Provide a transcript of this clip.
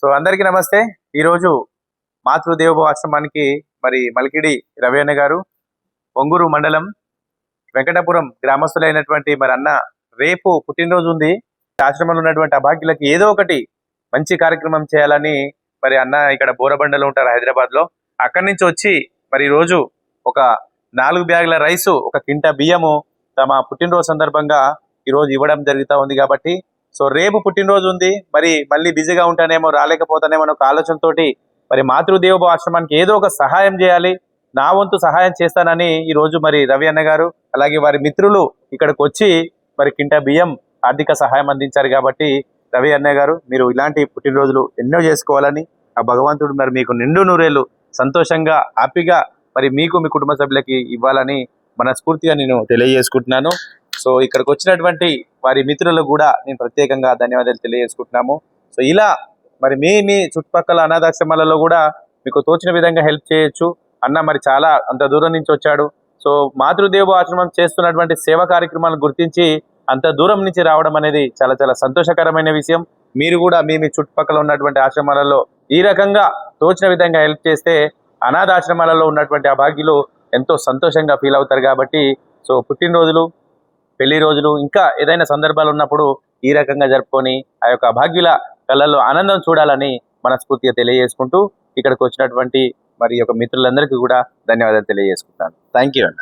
So అందరికీ నమస్తే. ఈరోజు మాతృదేవోభవ ఆశ్రమానికి మరి మలికిడి రవి అన్న గారు, ఒంగూరు మండలం వెంకటాపురం గ్రామస్తులైనటువంటి మరి అన్న రేపు పుట్టినరోజు ఉంది. ఆశ్రమంలో ఉన్నటువంటి అభాగ్యులకి ఏదో ఒకటి మంచి కార్యక్రమం చేయాలని మరి అన్న ఇక్కడ బోరబండలో ఉంటారు హైదరాబాద్ లో. అక్కడి నుంచి వచ్చి మరి రోజు ఒక 4 బ్యాగుల రైసు, 1 కింటా బియ్యము తమ పుట్టినరోజు సందర్భంగా ఈరోజు ఇవ్వడం జరుగుతూ ఉంది. కాబట్టి సో రేపు పుట్టినరోజు ఉంది, మరి మళ్ళీ బిజీగా ఉంటానేమో, రాలేకపోతానేమో ఒక ఆలోచనతోటి మరి మాతృదేవోభవ ఆశ్రమానికి ఏదో ఒక సహాయం చేయాలి, నా వంతు సహాయం చేస్తానని ఈ రోజు మరి రవి అన్న గారు అలాగే వారి మిత్రులు ఇక్కడికి వచ్చి మరి కింటా బియ్యం ఆర్థిక సహాయం అందించారు. కాబట్టి రవి అన్న గారు, మీరు ఇలాంటి పుట్టినరోజులు ఎన్నో చేసుకోవాలని ఆ భగవంతుడు మరి మీకు నిండు నూరేళ్ళు సంతోషంగా హ్యాపీగా మరి మీకు మీ కుటుంబ సభ్యులకి ఇవ్వాలని మనస్ఫూర్తిగా నేను తెలియజేసుకుంటున్నాను. సో ఇక్కడికి వచ్చినటువంటి వారి మిత్రులకు కూడా నేను ప్రత్యేకంగా ధన్యవాదాలు తెలియజేసుకుంటున్నాము. సో ఇలా మరి మీ చుట్టుపక్కల అనాథాశ్రమాలలో కూడా మీకు తోచిన విధంగా హెల్ప్ చేయొచ్చు. అన్న మరి చాలా అంత దూరం నుంచి వచ్చాడు. సో మాతృదేవోభవ ఆశ్రమం చేస్తున్నటువంటి సేవా కార్యక్రమాలను గుర్తించి అంత దూరం నుంచి రావడం అనేది చాలా చాలా సంతోషకరమైన విషయం. మీరు కూడా మీ చుట్టుపక్కల ఉన్నటువంటి ఆశ్రమాలలో ఈ రకంగా తోచిన విధంగా హెల్ప్ చేస్తే అనాథాశ్రమాలలో ఉన్నటువంటి అభాగ్యులు ఎంతో సంతోషంగా ఫీల్ అవుతారు. కాబట్టి సో పుట్టినరోజులు, పెళ్లి రోజులు, ఇంకా ఏదైనా సందర్భాలు ఉన్నప్పుడు ఈ రకంగా జరుపుకొని ఆ యొక్క అభాగ్యుల కళ్ళల్లో ఆనందం చూడాలని మనస్ఫూర్తిగా తెలియజేసుకుంటూ ఇక్కడికి వచ్చినటువంటి మరి యొక్క మిత్రులందరికీ కూడా ధన్యవాదాలు తెలియజేసుకుంటాను. థ్యాంక్ యూ అన్న.